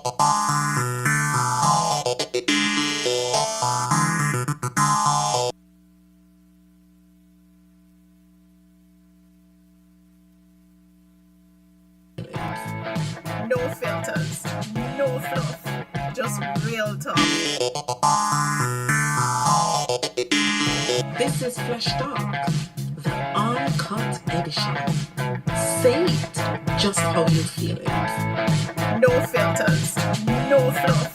No filters, no fluff, just real talk. This is Flash Talk, the Uncut Edition. Say it just how you feel it. No filters, no fluff,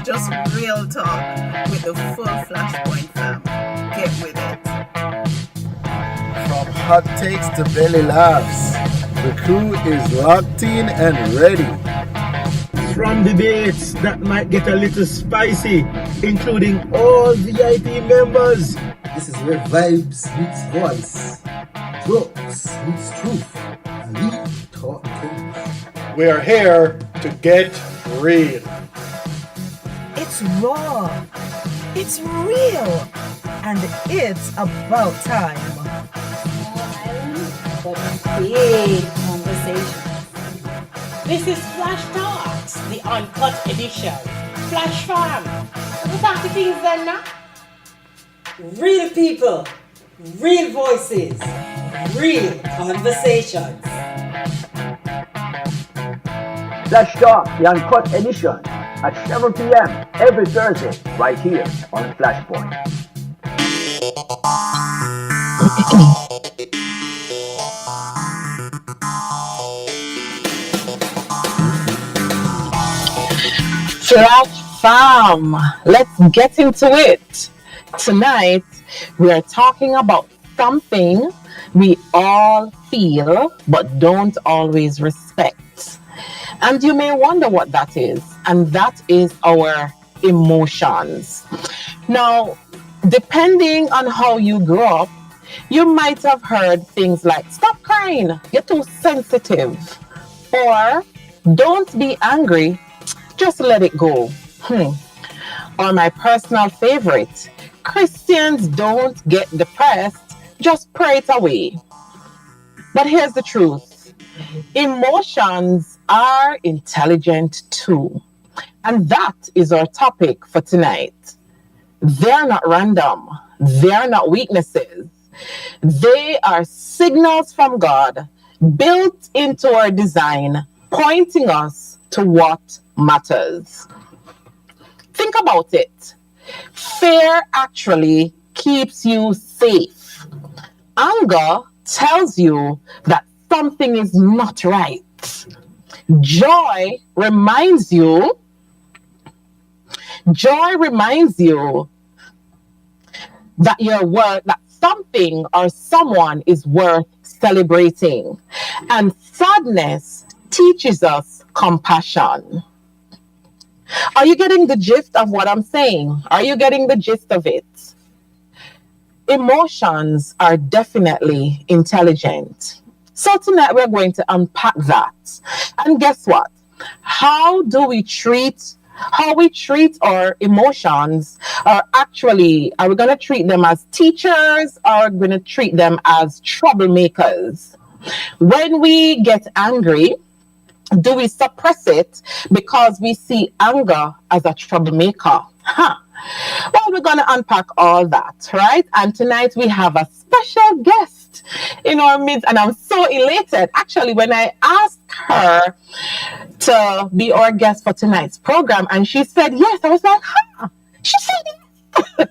just real talk with the full Flashpoint fam. Get with it. From hot takes to belly laughs, the crew is locked in and ready. From debates that might get a little spicy, including all VIP members. This is where vibes meets voice, jokes meets truth, and we talk things. We are here to get real. It's raw, it's real, and it's about time. But big conversation. This is Flash Talks, the Uncut Edition. Flash Fam, what are the things then now? Real people, real voices, real conversations. Flash Talk, the Uncut Edition, at 7 p.m. every Thursday, right here on Flashpoint. Flash Fam, let's get into it. Tonight, we are talking about something we all feel but don't always respect. And you may wonder what that is, and that is our emotions. Now, depending on how you grew up, you might have heard things like, stop crying, you're too sensitive. Or, don't be angry, just let it go. Or my personal favorite, Christians don't get depressed, just pray it away. But here's the truth. Emotions are intelligent too. And that is our topic for tonight. They're not random. They're not weaknesses. They are signals from God built into our design, pointing us to what matters. Think about it. Fear actually keeps you safe. Anger tells you that something is not right. Joy reminds you that something or someone is worth celebrating. And sadness teaches us compassion. Are you getting the gist of what I'm saying? Are you getting the gist of it? Emotions are definitely intelligent. So tonight we're going to unpack that. And guess what? How we treat our emotions are we going to treat them as teachers or are we going to treat them as troublemakers? When we get angry, do we suppress it because we see anger as a troublemaker? Well, we're going to unpack all that, right? And tonight we have a special guest in our midst, and I'm so elated. Actually, when I asked her to be our guest for tonight's program, and she said yes, I was like, she said yes.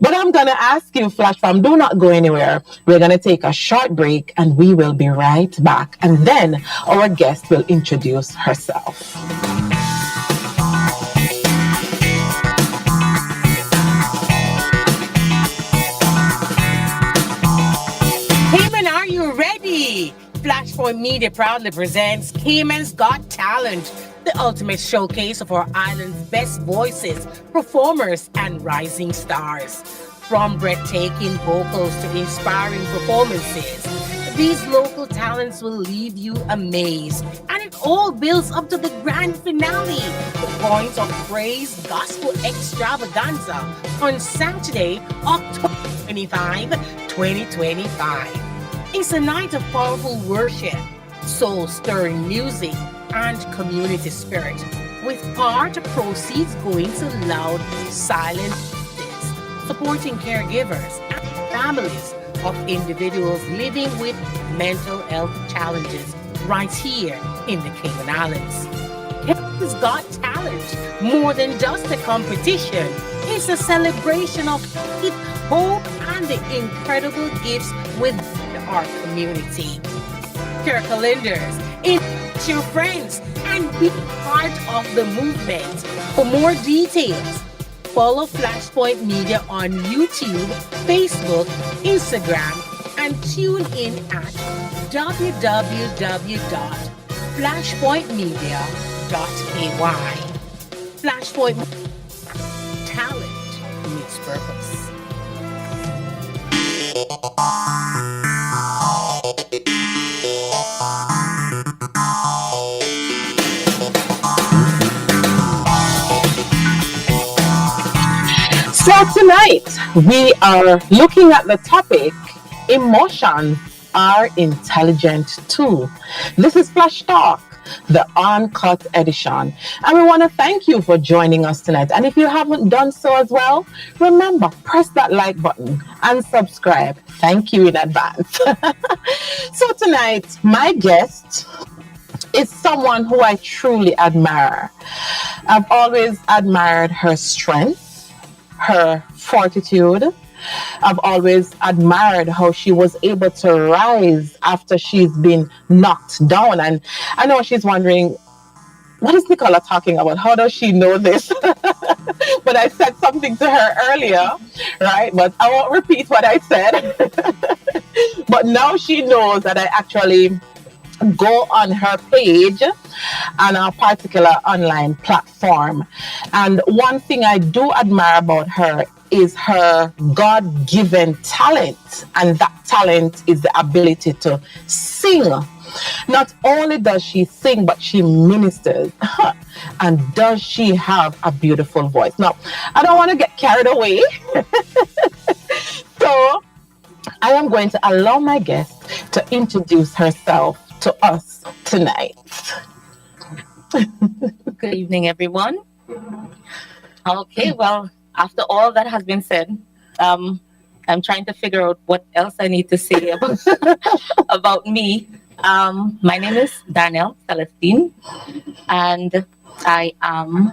But I'm going to ask you, Flash Fam, do not go anywhere. We're going to take a short break, and we will be right back. And then our guest will introduce herself. Cayman, are you ready? Flashpoint Media proudly presents Cayman's Got Talent, the ultimate showcase of our island's best voices, performers, and rising stars. From breathtaking vocals to inspiring performances, these local talents will leave you amazed. And it all builds up to the grand finale, the Point of Praise Gospel Extravaganza on Saturday, October 25, 2025. It's a night of powerful worship, soul-stirring music, and community spirit, with part proceeds going to Loud Silent Voices, supporting caregivers and families of individuals living with mental health challenges right here in the Cayman Islands. Cayman's Got Talent, more than just a competition, it's a celebration of faith, hope, and the incredible gifts within our community. Your calendars, invite your friends, and be part of the movement. For more details, follow Flashpoint Media on YouTube, Facebook, Instagram, and tune in at www.flashpointmedia.ky. Flashpoint Talent meets purpose. So tonight we are looking at the topic, emotions are intelligent too. This is Flash Talk, the Uncut Edition. And we want to thank you for joining us tonight. And if you haven't done so as well, remember, press that like button and subscribe. Thank you in advance. So tonight, my guest is someone who I truly admire. I've always admired her strength, her fortitude. I've always admired how she was able to rise after she's been knocked down. And I know she's wondering, what is Nicola talking about? How does she know this? But I said something to her earlier, right? But I won't repeat what I said. But now she knows that I actually go on her page on a particular online platform. And one thing I do admire about her is her God-given talent. And that talent is the ability to sing. Not only does she sing, but she ministers. And does she have a beautiful voice? Now, I don't want to get carried away. So I am going to allow my guest to introduce herself to us tonight. Good evening, everyone. Okay, well, after all that has been said, I'm trying to figure out what else I need to say about, about me. My name is Darnell Celestine, and I am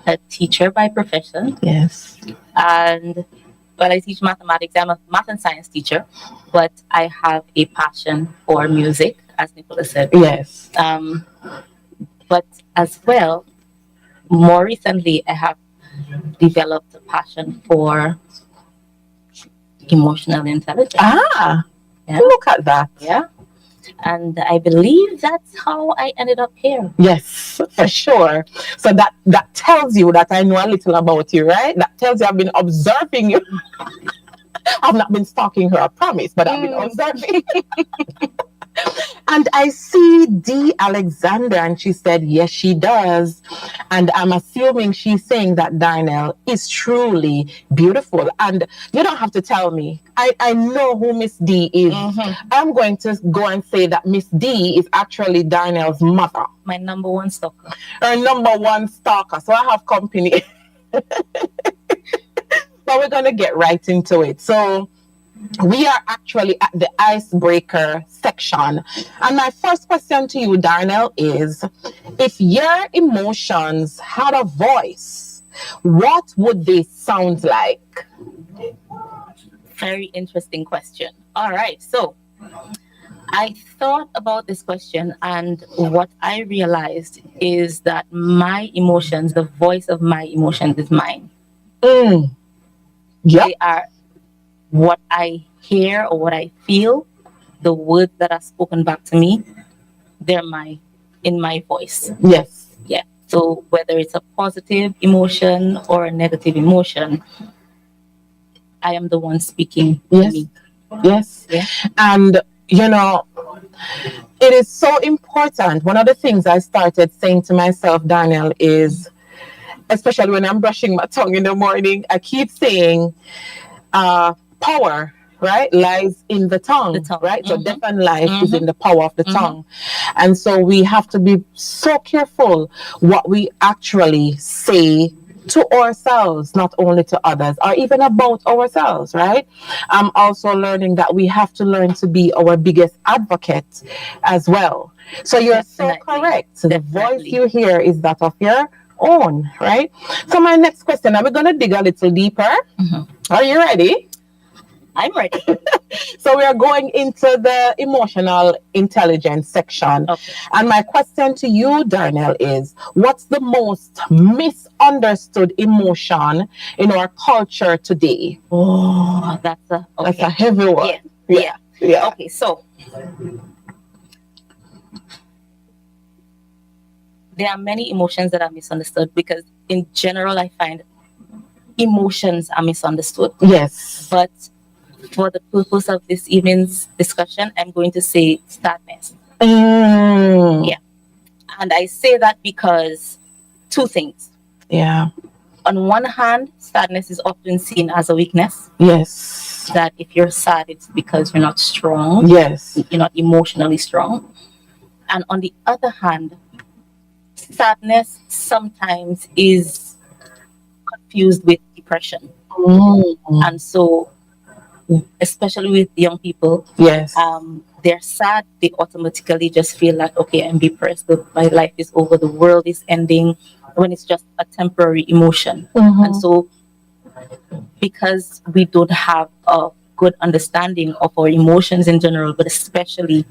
a teacher by profession. Yes. And well, I teach mathematics. I'm a math and science teacher, but I have a passion for music, as Nicola said. Yes. But as well, more recently, I have developed a passion for emotional intelligence. Ah, yeah. Look at that. Yeah. And I believe that's how I ended up here. Yes, for sure. So that tells you that I know a little about you, right? That tells you I've been observing you. I've not been stalking her, I promise, but I've been observing. And I see D. Alexander, and she said, yes, she does. And I'm assuming she's saying that Darnell is truly beautiful. And you don't have to tell me. I know who Miss D is. Mm-hmm. I'm going to go and say that Miss D is actually Darnell's mother. My number one stalker. Her number one stalker. So I have company. But we're going to get right into it. So we are actually at the icebreaker section. And my first question to you, Darnell, is if your emotions had a voice, what would they sound like? Very interesting question. All right. So I thought about this question, and what I realized is that my emotions, the voice of my emotions is mine. Yep. They are what I hear or what I feel, the words that are spoken back to me, they're in my voice. Yes. Yeah. So whether it's a positive emotion or a negative emotion, I am the one speaking to me. Yes. Yeah. And, you know, it is so important. One of the things I started saying to myself, Darnell, is, especially when I'm brushing my tongue in the morning, I keep saying, power right, lies in the tongue, right? So death and life is in the power of the tongue. And so we have to be so careful what we actually say to ourselves, not only to others, or even about ourselves, right? I'm also learning that we have to learn to be our biggest advocate as well. So you're so correct. So the voice you hear is that of your own, right? So my next question, are we going to dig a little deeper? Are you ready? I'm ready. So we are going into the emotional intelligence section. Okay. And my question to you, Darnell, is what's the most misunderstood emotion in our culture today? Oh, that's a heavy one. Yeah. Okay, so there are many emotions that are misunderstood because in general I find emotions are misunderstood. Yes. But for the purpose of this evening's discussion, I'm going to say sadness. Yeah. And I say that because two things. Yeah. On one hand, sadness is often seen as a weakness. Yes. That if you're sad, it's because you're not strong. Yes. You're not emotionally strong. And on the other hand, sadness sometimes is confused with depression. And so, especially with young people, yes, they're sad, they automatically just feel like, okay, I'm depressed, my life is over, the world is ending, when it's just a temporary emotion. And so, because we don't have a good understanding of our emotions in general, but especially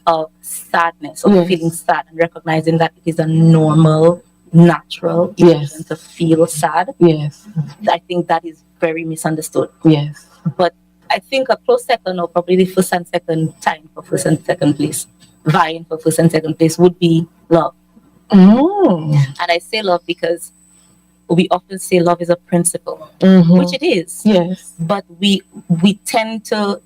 of sadness, of feeling sad and recognizing that it is a normal, natural emotion to feel sad. Yes. I think that is very misunderstood. Yes. But I think a close second, or probably the first and second time for first and second place, vying for first and second place, would be love. And I say love because we often say love is a principle, which it is. Yes. But we tend to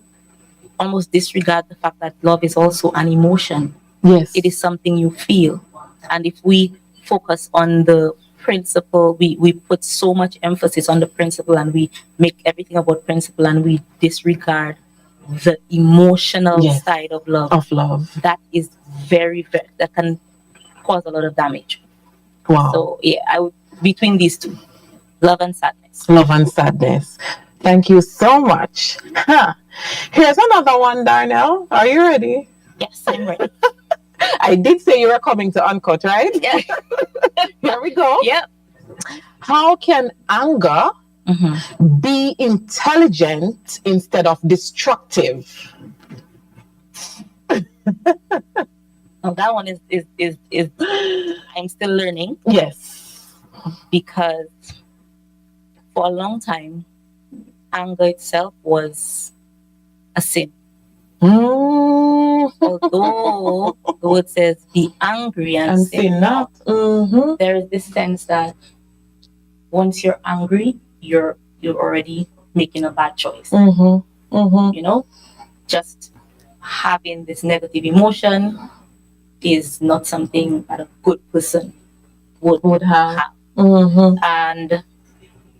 almost disregard the fact that love is also an emotion. Yes. It is something you feel. And if we focus on the principle, we put so much emphasis on the principle and we make everything about principle and we disregard the emotional side of love. That is very, that can cause a lot of damage. Wow. So yeah, I would, between these two, love and sadness. Love and sadness. Thank you so much. Here's another one, Darnell. Are you ready? Yes, I'm ready. I did say you were coming to Uncut, right? Yeah. Here we go. Yep. How can anger be intelligent instead of destructive? Now that one is I'm still learning. Yes. Because for a long time, anger itself was a sin. Although the word says be angry and sin not. There is this sense that once you're angry, you're already making a bad choice. You know, just having this negative emotion is not something that a good person would have. And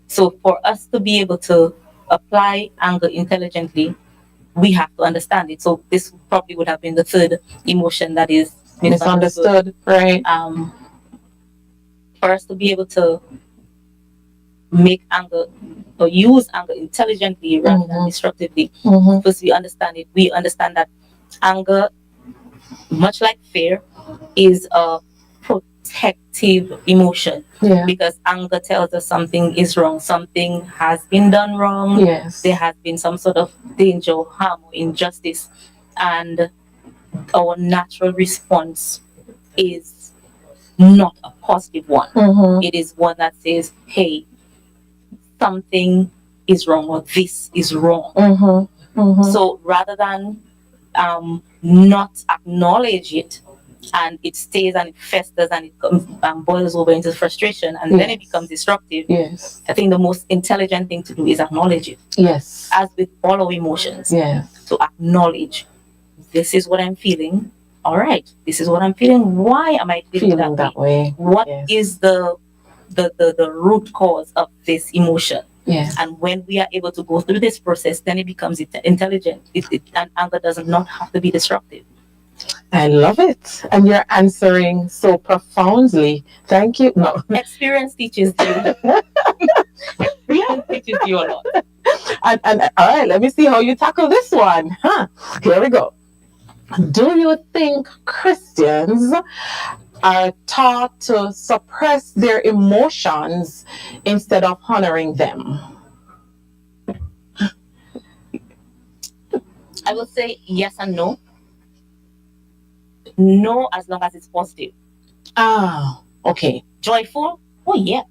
so for us to be able to apply anger intelligently, we have to understand it. So this probably would have been the third emotion that is misunderstood, right? For us to be able to make anger or use anger intelligently rather than destructively, first we understand it. We understand that anger, much like fear, is a protective emotion. Because anger tells us something is wrong, something has been done wrong, there has been some sort of danger, harm, or injustice, and our natural response is not a positive one. It is one that says, hey, something is wrong, or this is wrong. So rather than not acknowledge it, and it stays and it festers and it boils over into frustration, and then it becomes destructive. I think the most intelligent thing to do is acknowledge it. As with all our emotions, to acknowledge, this is what I'm feeling. All right, this is what I'm feeling. Why am I feeling that way? What is the root cause of this emotion? Yeah. And when we are able to go through this process, then it becomes intelligent. And anger does not have to be destructive. I love it. And you're answering so profoundly. Thank you. No. Experience teaches you. Experience teaches you a lot. And all right, let me see how you tackle this one. Here we go. Do you think Christians are taught to suppress their emotions instead of honoring them? I will say yes and no. No, as long as it's positive. Okay. Joyful? Oh, yes.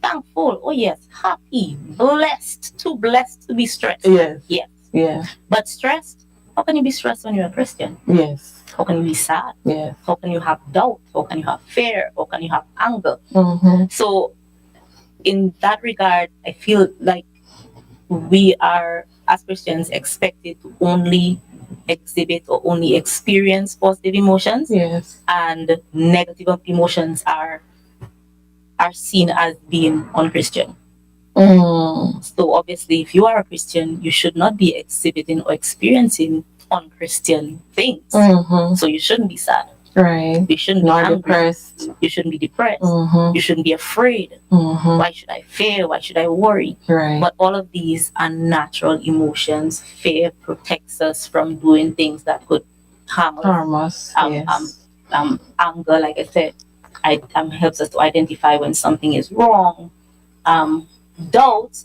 Thankful? Oh, yes. Happy? Blessed? Too blessed to be stressed? Yes. Yes. Yeah. But stressed? How can you be stressed when you're a Christian? Yes. How can you be sad? Yes. How can you have doubt? How can you have fear? How can you have anger? Mm-hmm. So, in that regard, I feel like we are, as Christians, expected to only exhibit or only experience positive emotions. Yes. And negative emotions are seen as being unchristian. So obviously, if you are a Christian, you should not be exhibiting or experiencing unchristian things. So you shouldn't be sad. Right. You shouldn't be angry. Depressed. You shouldn't be depressed. You shouldn't be afraid. Why should I fear? Why should I worry? Right. But all of these are natural emotions. Fear protects us from doing things that could harm us. Yes. Anger, like I said, helps us to identify when something is wrong. Doubt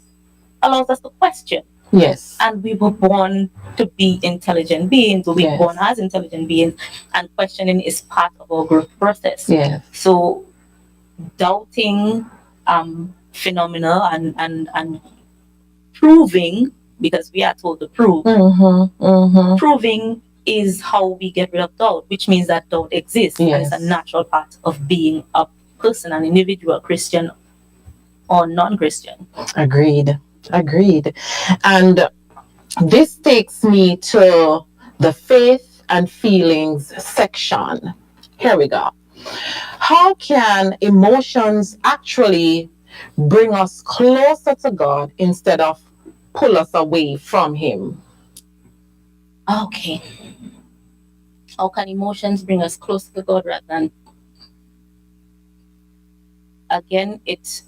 allows us to question. Yes. And we were born to be intelligent beings. We were born as intelligent beings, and questioning is part of our growth process. Yes. So doubting phenomena and proving, because we are told to prove, proving is how we get rid of doubt, which means that doubt exists. Yes. And it's a natural part of being a person, an individual, Christian or non-Christian. Agreed. And this takes me to the faith and feelings section. Here we go. How can emotions actually bring us closer to God instead of pull us away from Him? Okay. How can emotions bring us closer to God rather than... Again, it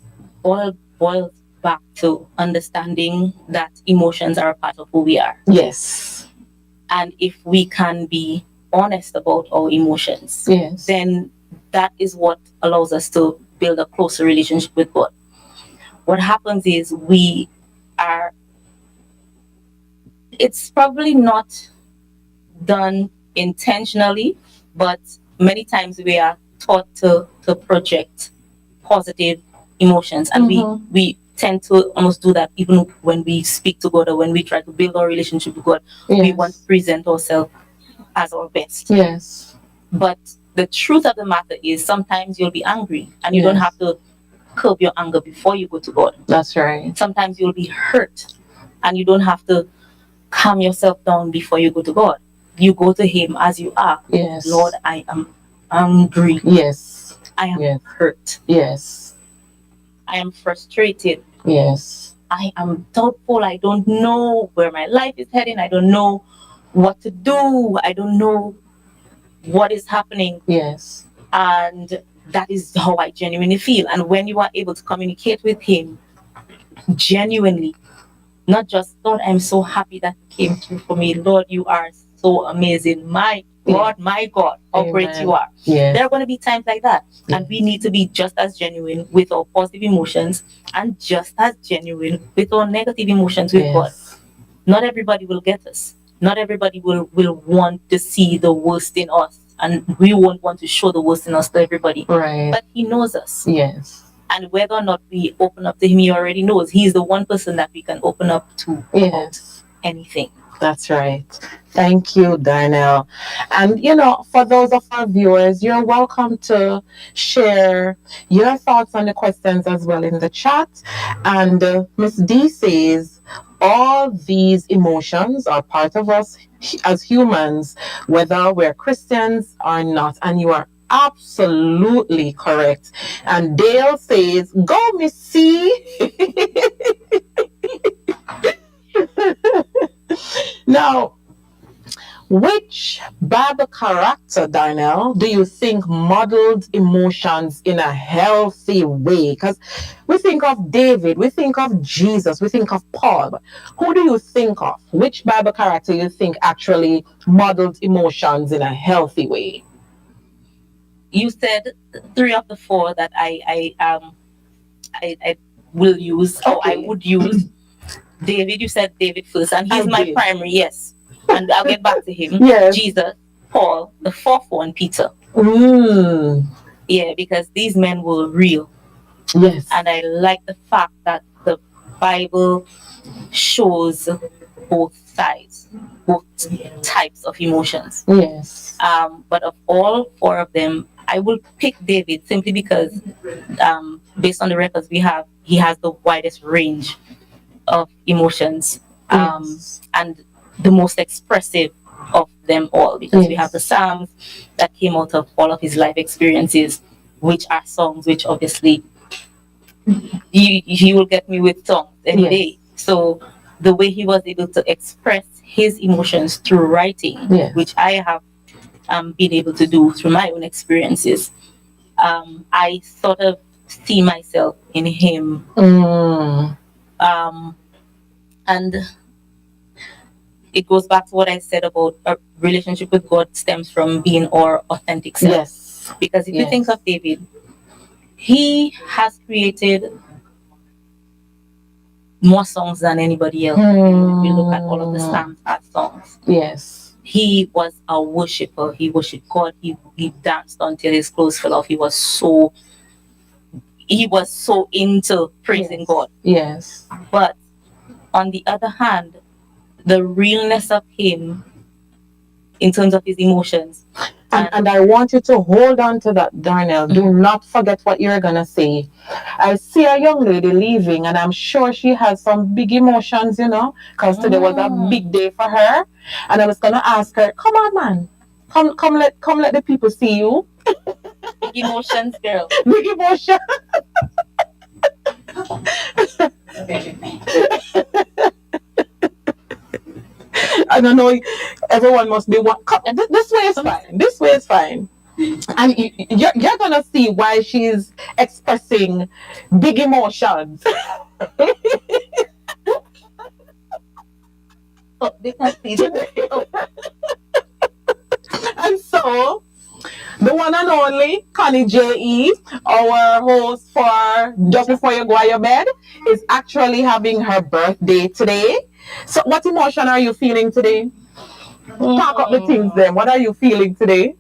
all boils back to understanding that emotions are a part of who we are. Yes. And if we can be honest about our emotions, yes, then that is what allows us to build a closer relationship with God. What happens is it's probably not done intentionally, but many times we are taught to project positive emotions, and we tend to almost do that even when we speak to God or when we try to build our relationship with God. Yes. We want to present ourselves as our best. Yes. But the truth of the matter is sometimes you'll be angry and you don't have to curb your anger before you go to God. That's right. Sometimes you'll be hurt and you don't have to calm yourself down before you go to God. You go to Him as you are. Yes. Lord, I am angry. Yes. I am hurt. Yes. I am frustrated. Yes. I am doubtful. I don't know where my life is heading. I don't know what to do. I don't know what is happening. Yes. And that is how I genuinely feel. And when you are able to communicate with Him genuinely, not just, Lord, I'm so happy that you came through for me. Lord, you are so amazing. My God, how great you are. Yes. There are going to be times like that. Yes. And we need to be just as genuine with our positive emotions and just as genuine with our negative emotions with God. Not everybody will get us. Not everybody will want to see the worst in us. And we won't want to show the worst in us to everybody. Right. But He knows us. Yes. And whether or not we open up to Him, He already knows. He's the one person that we can open up to about anything. That's right. Thank you, Darnell. And, for those of our viewers, you're welcome to share your thoughts on the questions as well in the chat. And Miss D says, all these emotions are part of us as humans, whether we're Christians or not. And you are absolutely correct. And Dale says, go, Miss C. Now, which Bible character, Darnell, do you think modeled emotions in a healthy way? Because we think of David, we think of Jesus, we think of Paul. But who do you think of? Which Bible character you think actually modeled emotions in a healthy way? You said 3 of the 4 that I will use, or I would use. David, you said David first, and he's my primary, yes. And I'll get back to him. Yes. Jesus, Paul, the 4th one, Peter. Yeah, because these men were real. Yes. And I like the fact that the Bible shows both sides, both types of emotions. Yes. But of all 4 of them, I will pick David simply because, based on the records we have, he has the widest range of emotions, and the most expressive of them all, because we have the Psalms that came out of all of his life experiences, which are songs which obviously he will get me with songs any day. So the way he was able to express his emotions through writing, which I have been able to do through my own experiences, I sort of see myself in him. And it goes back to what I said about a relationship with God stems from being our authentic self. Yes. Because if you think of David, he has created more songs than anybody else. If you look at all of the Psalms as songs. Yes. He was a worshiper. He worshipped God. He danced until his clothes fell off. He was so into praising God. Yes. But on the other hand, the realness of him in terms of his emotions. And I want you to hold on to that, Darnell. Do not forget what you're going to say. I see a young lady leaving, and I'm sure she has some big emotions, because today was a big day for her. And I was going to ask her, come on, man. Come let the people see you. Big emotions, girl. Big emotions. I don't know. Everyone must be one. This way is fine. This way is fine. And you're gonna see why she's expressing big emotions. And so, the one and only Connie J.E., our host for Just Before You Go to Your Bed, is actually having her birthday today. So what emotion are you feeling today? Talk up the things then. What are you feeling today?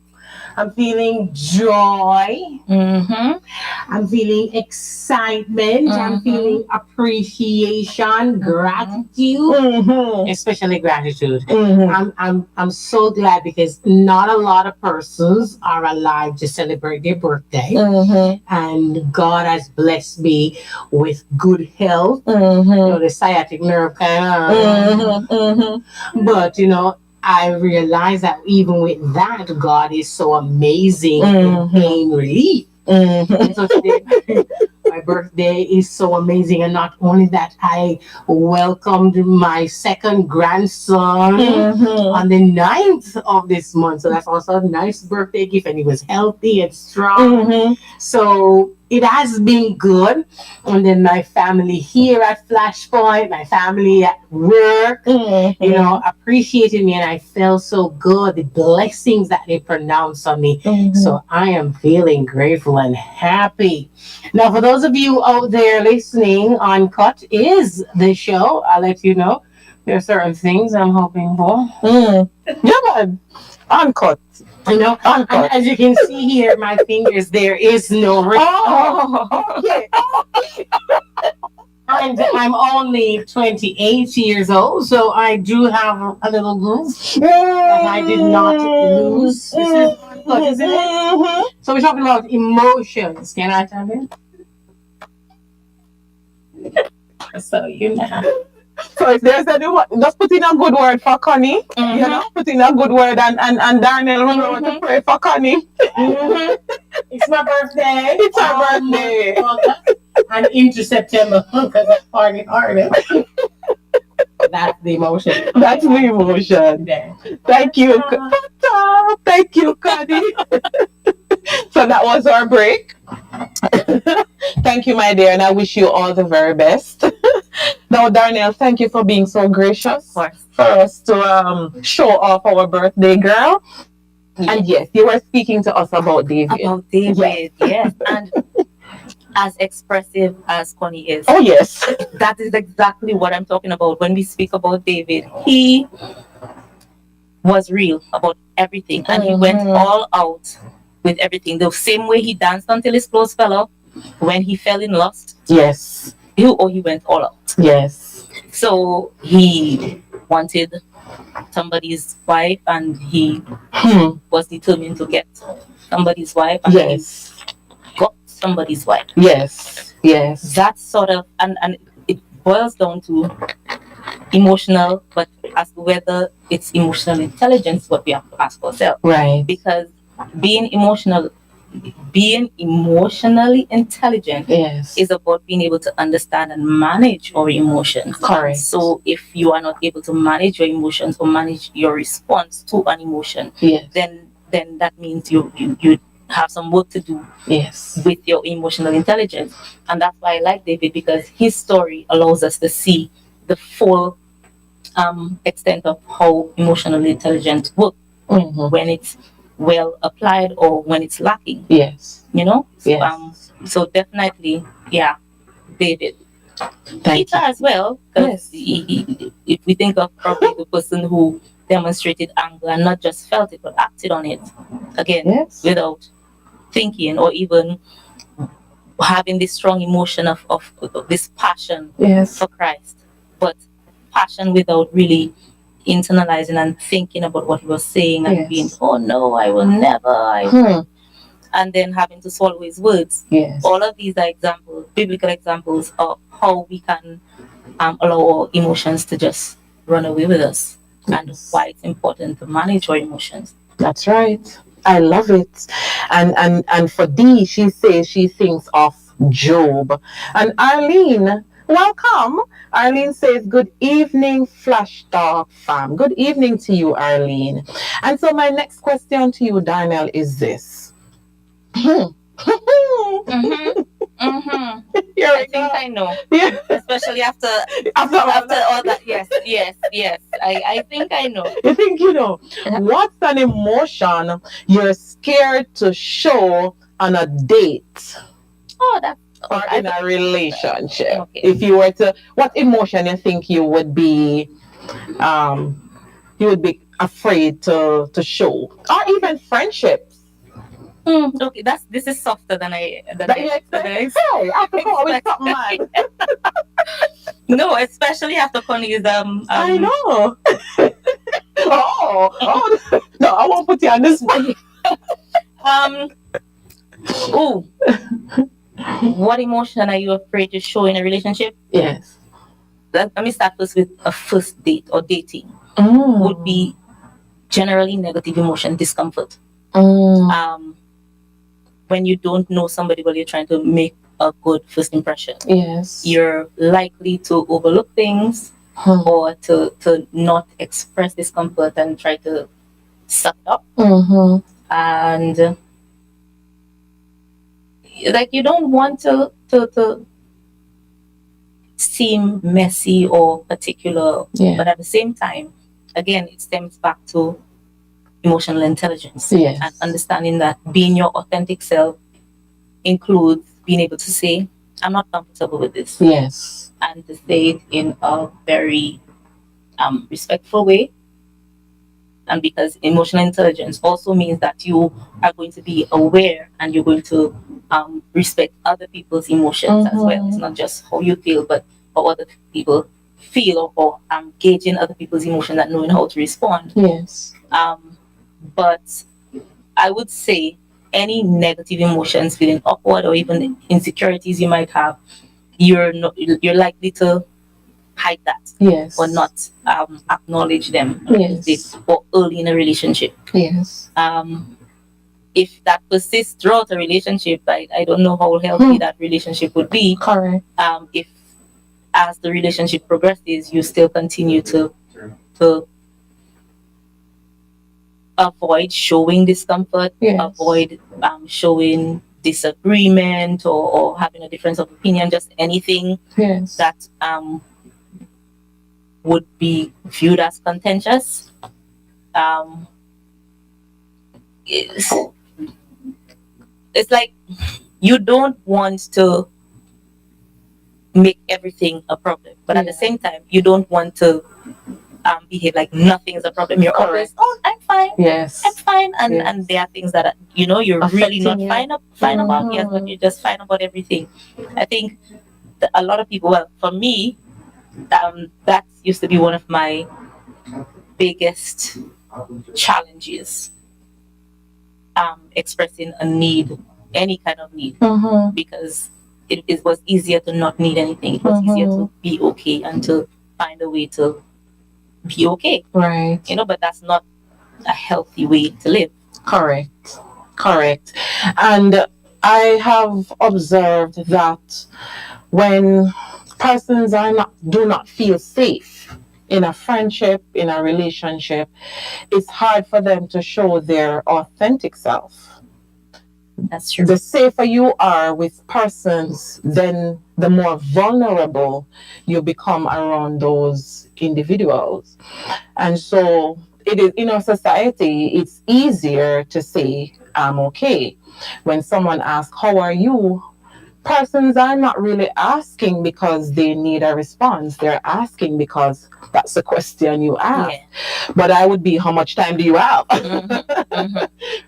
I'm feeling joy. I'm feeling excitement. I'm feeling appreciation, gratitude, especially gratitude. I'm so glad because not a lot of persons are alive to celebrate their birthday, and God has blessed me with good health. The sciatic nerve kind of, but I realize that even with that, God is so amazing in pain relief. So today, my birthday is so amazing. And not only that, I welcomed my second grandson on the 9th of this month. So that's also a nice birthday gift. And he was healthy and strong. So it has been good. And then my family here at Flashpoint, my family at work, appreciated me, and I felt so good. The blessings that they pronounced on me. So I am feeling grateful and happy. Now, for those of you out there listening, Uncut is the show. I'll let you know. There are certain things I'm hoping for. Yeah, man. Uncut. And as you can see here, my fingers, there is no ring. Okay. And I'm only 28 years old, so I do have a little groove that I did not lose. This is Uncut, isn't it? So we're talking about emotions. Can I tell you? So So if there's anyone, just put in a good word for Connie. Put in a good word, and Darnell will know to pray for Connie. It's my birthday. It's her birthday. And into September, because I party harder. That's the emotion. That's the emotion. Thank you. Thank you, Connie. So that was our break. Thank you, my dear, and I wish you all the very best. Now, Darnell, thank you for being so gracious for us to show off our birthday girl. Yes. And yes, you were speaking to us about David. About David, yes. And as expressive as Connie is. Oh, yes. That is exactly what I'm talking about when we speak about David. He was real about everything, and he went all out with everything. The same way he danced until his clothes fell off when he fell in lust. Yes. He went all out. Yes. So he wanted somebody's wife, and he was determined to get somebody's wife, and he got somebody's wife. Yes. Yes. That sort of, and it boils down to emotional, but as to whether it's emotional intelligence, what we have to ask ourselves. Right. Because being emotionally intelligent is about being able to understand and manage our emotions. Correct. So if you are not able to manage your emotions or manage your response to an emotion, then that means you have some work to do with your emotional intelligence. And that's why I like David, because his story allows us to see the full extent of how emotionally intelligent works when it's well applied or when it's lacking. Yes. You know? Yes. So definitely, David. Thank Peter as well, because if we think of probably the person who demonstrated anger and not just felt it but acted on it, again, without thinking or even having this strong emotion of this passion for Christ, but passion without really internalizing and thinking about what he was saying and being, oh no, I will never, and then having to swallow his words. All of these are examples, biblical examples of how we can allow our emotions to just run away with us, and why it's important to manage our emotions. That's right. I love it. And for Dee, she says she thinks of Job. And Arlene, welcome. Arlene says, good evening, Flash Talk fam. Good evening to you, Arlene. And so my next question to you, Darnell, is this. I think I know. Especially after all that. Yes. I think I know. You think you know? What's an emotion you're scared to show on a date? Oh, that's or in a relationship. Okay. If you were to, what emotion you think you would be afraid to show, or even friendships? Okay, this is softer than I expected. Hey, I can come up with something, man. No, especially after Connie's I know. oh no, I won't put you on this one. What emotion are you afraid to show in a relationship? Yes. Let me start first with a first date or dating. Would be generally negative emotion, discomfort. When you don't know somebody, but you're trying to make a good first impression. Yes. You're likely to overlook things or to not express discomfort and try to suck it up. And like you don't want to seem messy or particular, but at the same time, again, it stems back to emotional intelligence and understanding that being your authentic self includes being able to say, I'm not comfortable with this. Yes. And to say it in a very respectful way. And because emotional intelligence also means that you are going to be aware and you're going to respect other people's emotions as well. It's not just how you feel, but how other people feel, or gauging other people's emotions and knowing how to respond. Yes. But I would say any negative emotions, feeling awkward or even insecurities you might have, you're likely to hide that. Yes. Or not acknowledge them. Yes. Or early in a relationship. Yes. If that persists throughout a relationship, I don't know how healthy that relationship would be. Correct. If as the relationship progresses, you still continue to avoid showing discomfort, avoid showing disagreement or having a difference of opinion, just anything that would be viewed as contentious. It's like you don't want to make everything a problem, but at the same time, you don't want to behave like nothing is a problem. You're always, oh, I'm fine. Yes, I'm fine. And there are things that you're really not fine about. Yes, but you're just fine about everything. I think that a lot of people. Well, for me, that used to be one of my biggest challenges. Expressing a need, any kind of need, because it was easier to not need anything. It was easier to be okay and to find a way to be okay. Right. But that's not a healthy way to live. Correct. And I have observed that when persons do not feel safe in a friendship, in a relationship, it's hard for them to show their authentic self. That's true. The safer you are with persons, then the more vulnerable you become around those individuals. And so it is in our society, it's easier to say, I'm okay. When someone asks, how are you? Persons are not really asking because they need a response. They're asking because that's the question you ask. Yeah. But I would be, how much time do you have?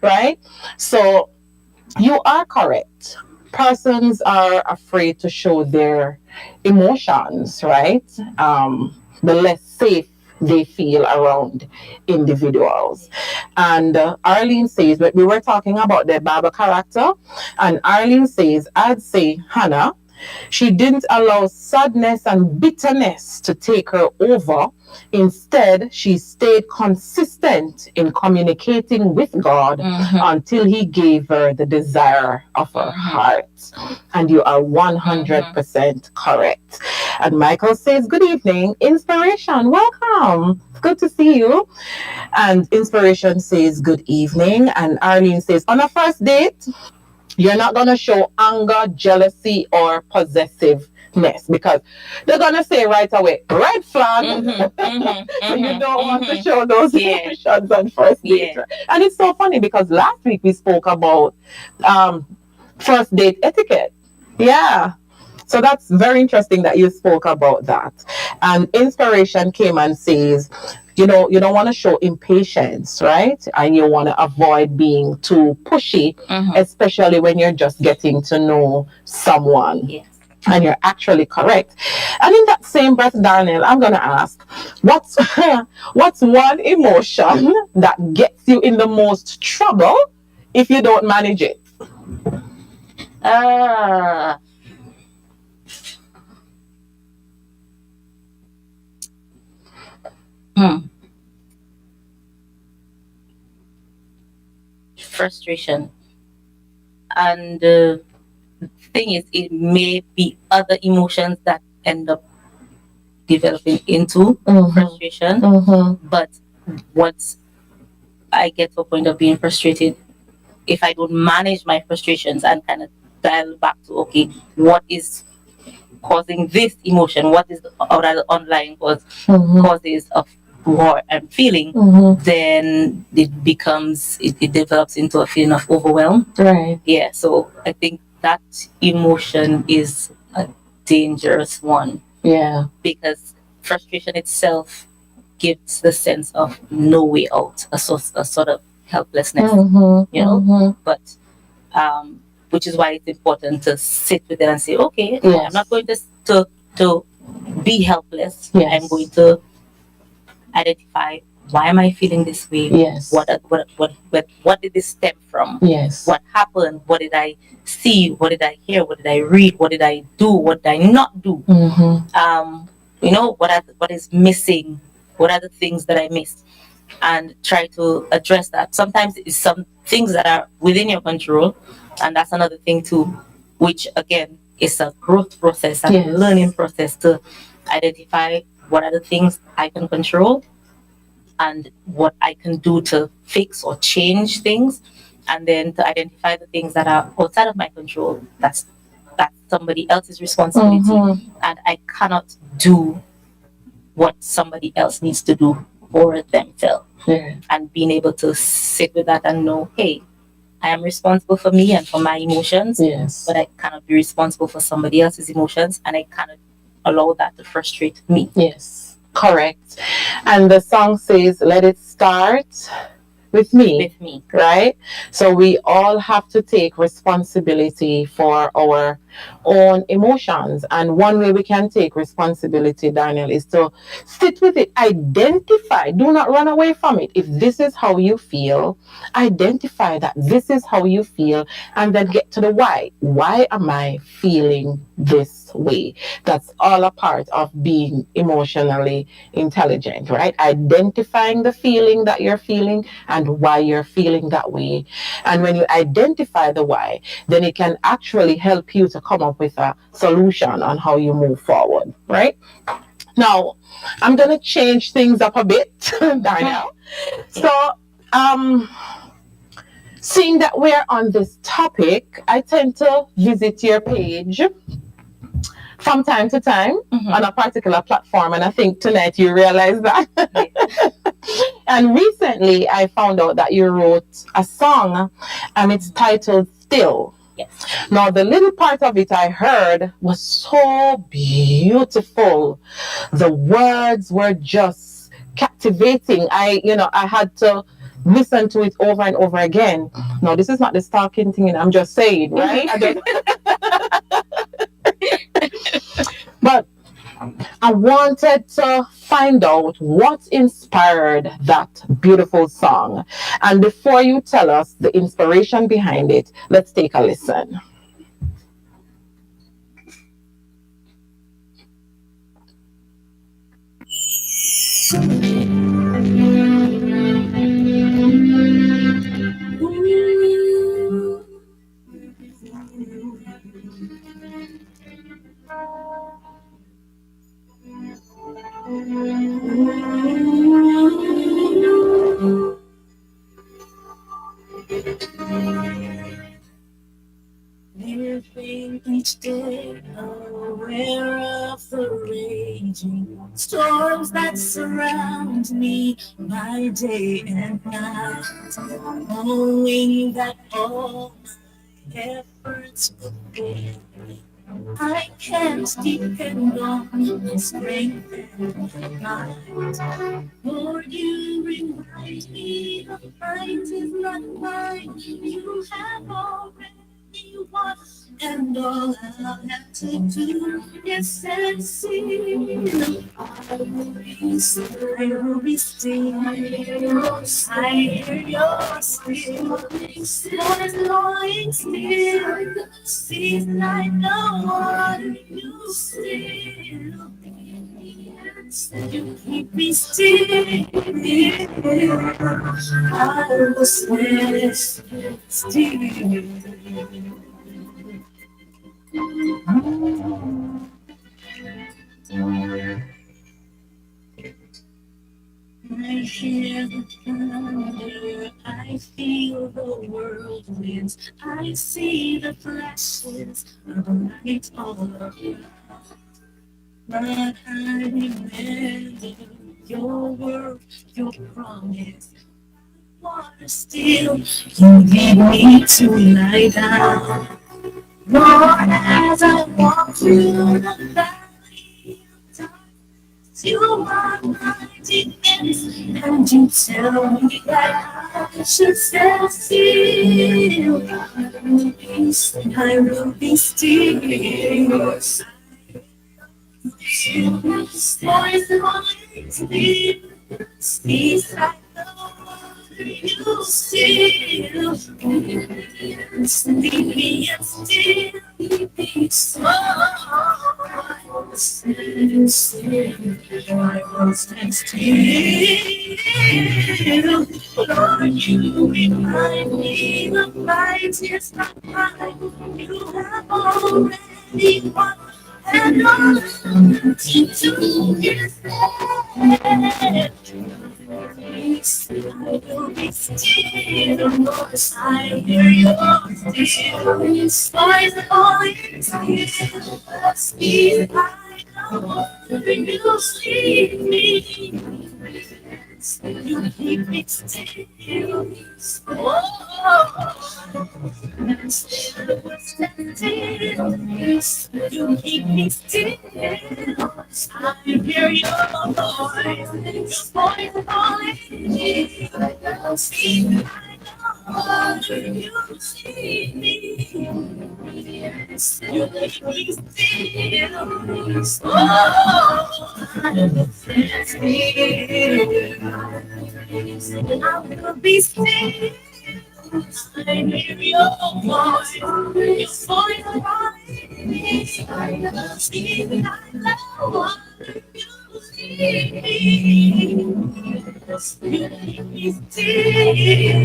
Right? So you are correct. Persons are afraid to show their emotions, right? The less safe they feel around individuals. And Arlene says, but we were talking about the Bible character, and Arlene says, I'd say Hannah, she didn't allow sadness and bitterness to take her over. Instead, she stayed consistent in communicating with God until He gave her the desire of her heart. And you are 100% correct. And Michael says, good evening, Inspiration, welcome. It's good to see you. And Inspiration says, good evening. And Arlene says, on a first date, you're not going to show anger, jealousy, or possessiveness because they're going to say right away, red flag. So you don't want to show those emotions on first date. Yeah. And it's so funny because last week we spoke about first date etiquette. Yeah. So that's very interesting that you spoke about that. And Inspiration came and says, you don't want to show impatience, right? And you want to avoid being too pushy, especially when you're just getting to know someone. Yes. And you're actually correct. And in that same breath, Darnell, I'm going to ask, what's one emotion that gets you in the most trouble if you don't manage it? Frustration. And the thing is, it may be other emotions that end up developing into frustration. But once I get to a point of being frustrated, if I don't manage my frustrations and kind of dial back to, okay, what is causing this emotion? What is the underlying causes of what I'm feeling? Then it develops into a feeling of overwhelm. Right. Yeah. So I think that emotion is a dangerous one. Yeah. Because frustration itself gives the sense of no way out, a sort of helplessness, But which is why it's important to sit with it and say, okay, I'm not going to be helpless. Yes. I'm going to identify, why am I feeling this way? Yes. What did this stem from? Yes. What happened? What did I see? What did I hear? What did I read? What did I do? What did I not do? What is missing? What are the things that I missed? And try to address that. Sometimes it's some things that are within your control, and that's another thing too, which again it's a growth process and a learning process to identify what are the things I can control and what I can do to fix or change things, and then to identify the things that are outside of my control. That's somebody else's responsibility, and I cannot do what somebody else needs to do for themselves. And being able to sit with that and know, hey, I am responsible for me and for my emotions, but I cannot be responsible for somebody else's emotions, and I cannot allow that to frustrate me. Yes, correct. And the song says, let it start with me, right? So we all have to take responsibility for our own emotions. And one way we can take responsibility, Daniel, is to sit with it, identify, do not run away from it. If this is how you feel, identify that this is how you feel, and then get to the why. Why am I feeling this way? That's all a part of being emotionally intelligent, right? Identifying the feeling that you're feeling and why you're feeling that way. And when you identify the why, then it can actually help you to come up with a solution on how you move forward, right? Now, I'm going to change things up a bit, Daniel. So, seeing that we're on this topic, I tend to visit your page from time to time on a particular platform, and I think tonight you realize that. And recently I found out that you wrote a song and it's titled Still. Now the little part of it I heard was so beautiful. The words were just captivating. I had to listen to it over and over again. Now this is not the stalking thing, I'm just saying, right? But I wanted to find out what inspired that beautiful song. And before you tell us the inspiration behind it, let's take a listen. Living each day, aware of the raging storms that surround me by day and night, knowing that all my efforts will fail. I can't depend on my strength and might. Lord, you remind me the fight is not mine. You have already won, and all I'll have to do is stand still. I will be still. I hear your still. Lord, lying still. Sees like no one. You still. You keep me still. I will stand still. I hear the thunder, I feel the whirlwinds, I see the flashes of light all around. But I remember your word, your promise. Water still, you lead me to lie down. Lord, as I walk through the valley of darkness, you are my defense, and you tell me that I should stand still. I will be still. Voice calling still, speaks like the water. You still leave me and still be so. I will stand still. I will stand still. Lord, you remind me the fight is not mine. You have already anyone and all to his head. I will be still, cause I hear your still. In spite of all it is, be I know you see me. You keep me still. Oh, still standing. You keep me still. I hear your voice calling me. See, I know you see me. Yes, you keep me still. Oh, I'm still. I will be still. I hear your voice. Your voice calling me. See, I know you see me. Yes, you keep me still.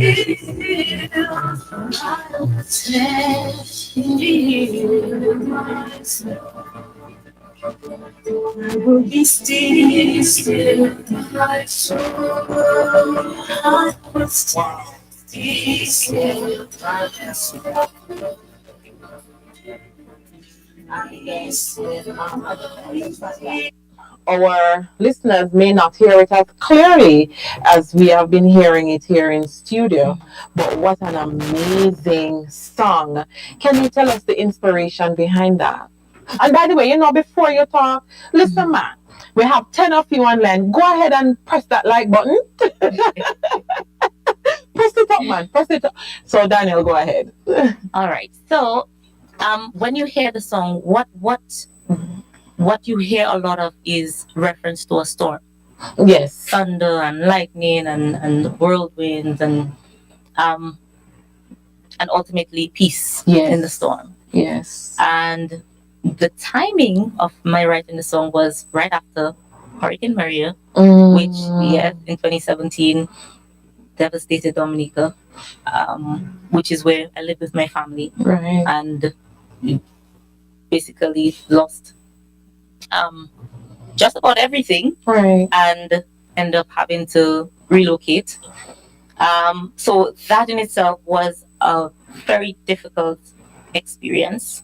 I'll protect myself. I will be still, my soul. I will be still, my soul. Our listeners may not hear it as clearly as we have been hearing it here in studio, but what an amazing song. Can you tell us the inspiration behind that? And by the way, before you talk, listen, man, we have 10 of you online. Go ahead and press that like button. Press it up, man. Press it up. So, Daniel, go ahead. All right. So, when you hear the song, what you hear a lot of is reference to a storm. Yes. Thunder and lightning and whirlwinds and ultimately peace in the storm. Yes. And the timing of my writing the song was right after Hurricane Maria, which, yes, in 2017 devastated Dominica, which is where I live with my family. Right. And basically lost just about everything. Right. And end up having to relocate. So that in itself was a very difficult experience.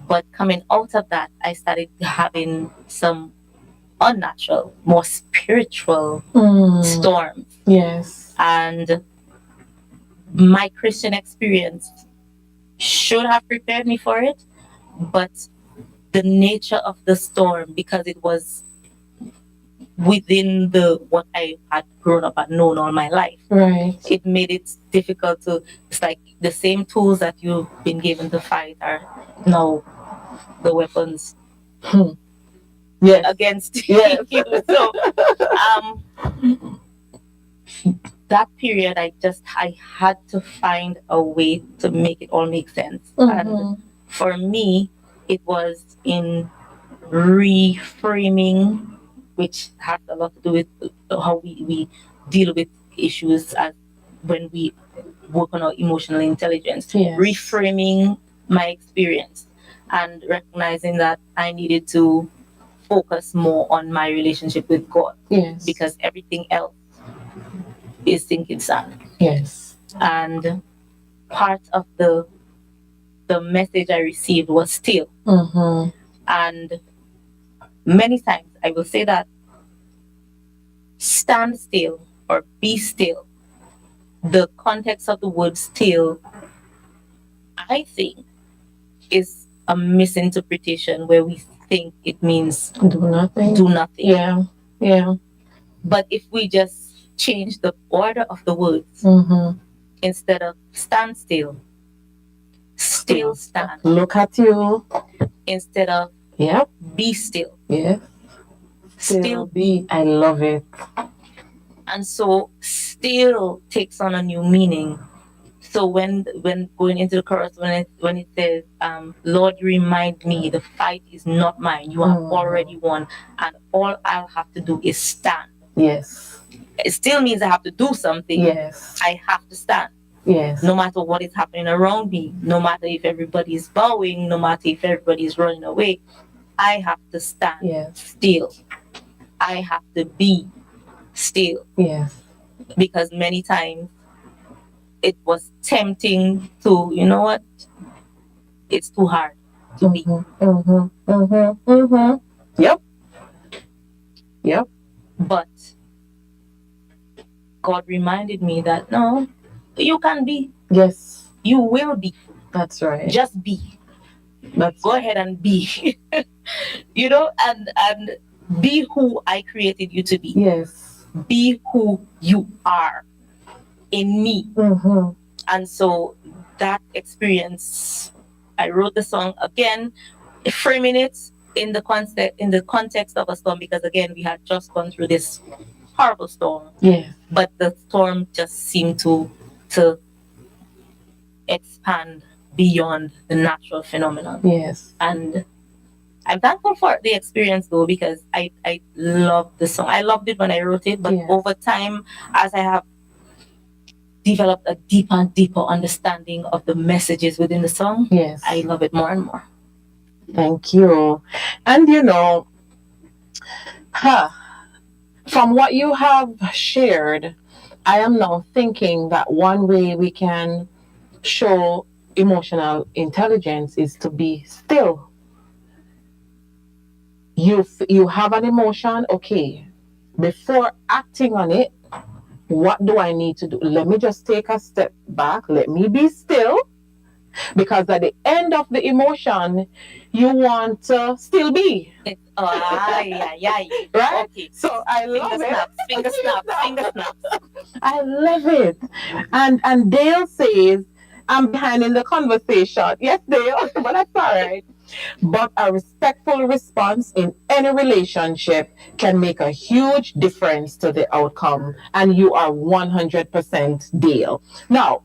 But coming out of that, I started having some unnatural, more spiritual storms. Yes. And my Christian experience should have prepared me for it, but the nature of the storm, because it was within what I had grown up and known all my life, right, it made it difficult to. It's like the same tools that you've been given to fight are now the weapons against you. So that period, I had to find a way to make it all make sense. And for me, it was in reframing, which has a lot to do with how we deal with issues as when we work on our emotional intelligence. Yes. Reframing my experience and recognizing that I needed to focus more on my relationship with God. Yes. Because everything else is sinking sand. Yes. And part of the message I received was still. And many times I will say that stand still or be still. The context of the word still, I think, is a misinterpretation where we think it means do nothing. Do nothing. Yeah. Yeah. But if we just change the order of the words, instead of stand still, still stand. Look at you. Instead of be still. Yeah. Still be. I love it. And so still takes on a new meaning. So when going into the chorus, when it says, Lord, remind me the fight is not mine. You have already won, and all I'll have to do is stand. Yes. It still means I have to do something. Yes. I have to stand. Yes. No matter what is happening around me, no matter if everybody is bowing, no matter if everybody is running away, I have to stand still. I have to be still. Yes. Because many times it was tempting to, you know what? It's too hard to be. Yep. Yep. But God reminded me that no, you can be. Yes. You will be. That's right. Just be. Go ahead and be. You know, and be who I created you to be. Yes. Be who you are in me. And so that experience, I wrote the song again, framing it in the context of a storm, because again we had just gone through this horrible storm. Yeah. But the storm just seemed to expand beyond the natural phenomenon. Yes. And I'm thankful for the experience though, because I loved the song. I loved it when I wrote it, but over time, as I have developed a deeper and deeper understanding of the messages within the song, I love it more and more. Thank you. And you know, from what you have shared, I am now thinking that one way we can show emotional intelligence is to be still. You have an emotion, okay. Before acting on it, what do I need to do? Let me just take a step back. Let me be still. Because at the end of the emotion, you want to still be. Right? Okay. So I love Finger snaps. I love it. And Dale says, I'm behind in the conversation. Yes, Dale, but that's all right. But a respectful response in any relationship can make a huge difference to the outcome. And you are 100% Dale. Now,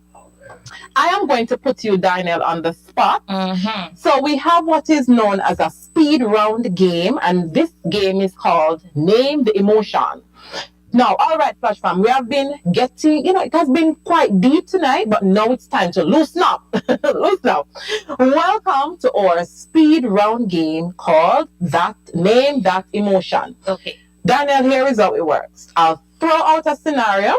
I am going to put you, Daniel, on the spot. So we have what is known as a speed round game, and this game is called Name the Emotion. Now, all right, Flash Fam, we have been getting, it has been quite deep tonight, but now it's time to loosen up. Loosen up. Welcome to our speed round game called Name That Emotion. Okay. Daniel, here is how it works. I'll throw out a scenario.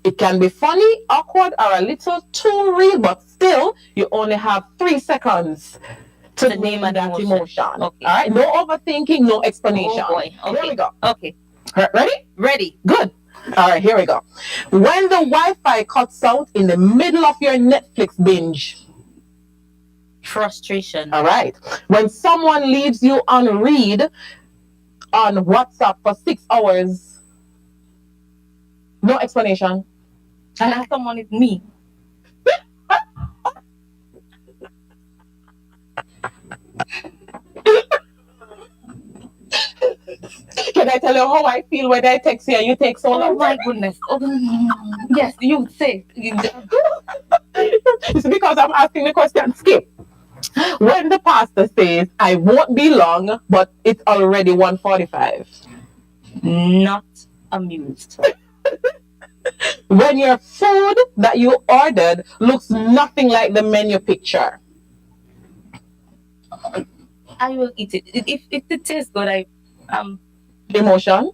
It can be funny, awkward, or a little too real, but still, you only have 3 seconds to name that emotion. Okay. All right? No overthinking, no explanation. Oh boy. Okay. Here we go. Okay. Ready? Ready. Good. All right, here we go. When the Wi-Fi cuts out in the middle of your Netflix binge. Frustration. All right. When someone leaves you on read on WhatsApp for 6 hours. No explanation. And that someone is me. Can I tell you how I feel when I text you and you take so long? Oh my goodness. Yes, you say. It's because I'm asking the question. Skip. When the pastor says, I won't be long, but it's already 1:45. Not amused. When your food that you ordered looks nothing like the menu picture. I will eat it. If it tastes good, Emotion?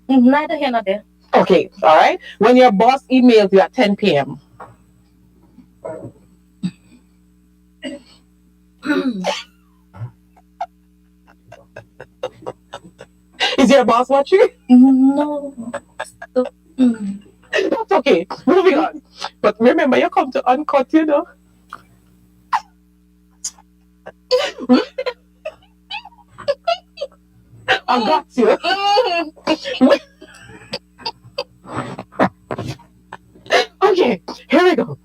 Neither here nor there. Okay, all right. When your boss emails you at 10 p.m. Is your boss watching? No. That's okay. Moving on. But remember, you come to Uncut, you know. I got you. Okay, here we go.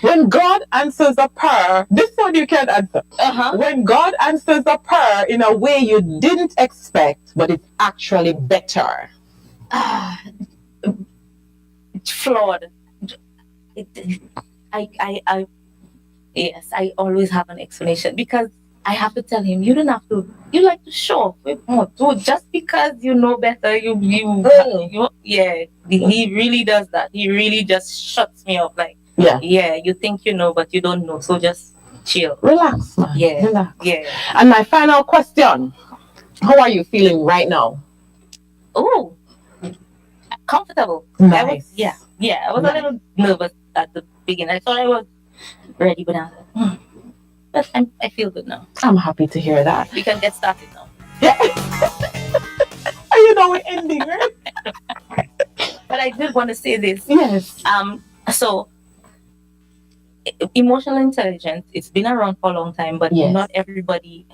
When God answers a prayer, this one you can answer. When God answers a prayer in a way you didn't expect, but it's actually better. Flawed. Yes, I always have an explanation because I have to tell him, you don't have to, you like to show off with more. So just because because you know better, yeah, he really does that. He really just shuts me up. Like, yeah, you think you know, but you don't know. So just chill, relax, man. Yeah, Relax. yeah. And my final question: how are you feeling right now? Oh, comfortable. Nice. I was a little nervous at the beginning. I thought I was ready, but now, but I feel good now. I'm happy to hear that. We can get started now. You know we're ending, right? But I did want to say this. Yes. So emotional intelligence, it's been around for a long time, but not everybody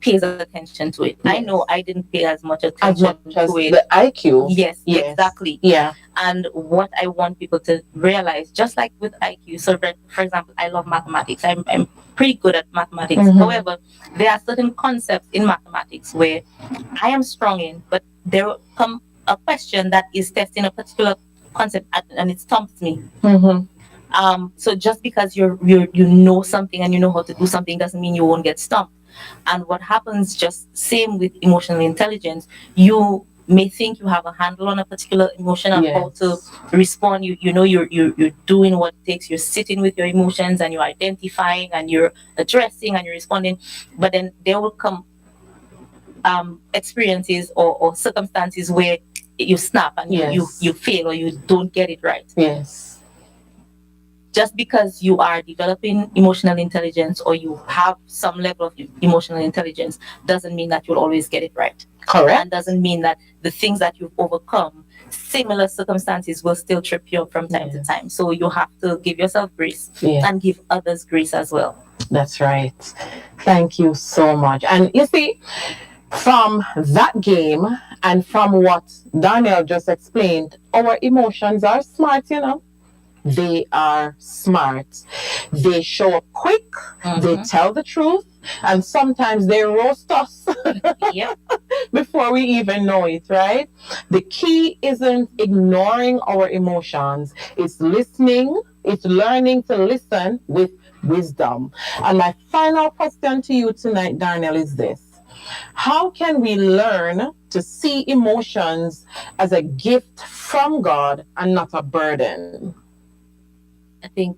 pays attention to it. I know I didn't pay as much attention to it. The IQ. Yes, exactly. Yeah. And what I want people to realize, just like with IQ, so for example, I love mathematics. I'm pretty good at mathematics. However, there are certain concepts in mathematics where I am strong in, but there will come a question that is testing a particular concept and it stumps me. So just because you know something and you know how to do something doesn't mean you won't get stumped. And what happens, just same with emotional intelligence, you may think you have a handle on a particular emotion and how to respond. You know you're doing what it takes. You're sitting with your emotions and you're identifying and you're addressing and you're responding. But then there will come experiences or circumstances where you snap and you fail or you don't get it right. Yes. Just because you are developing emotional intelligence or you have some level of emotional intelligence doesn't mean that you'll always get it right. Correct. And doesn't mean that the things that you've overcome, similar circumstances will still trip you up from time to time. So you have to give yourself grace and give others grace as well. That's right. Thank you so much. And you see, from that game and from what Daniel just explained, our emotions are smart, you know. They are smart. They show up quick. They tell the truth. And sometimes they roast us before we even know it, right? The key isn't ignoring our emotions. It's listening. It's learning to listen with wisdom. And my final question to you tonight, Darnell, is this. How can we learn to see emotions as a gift from God and not a burden? I think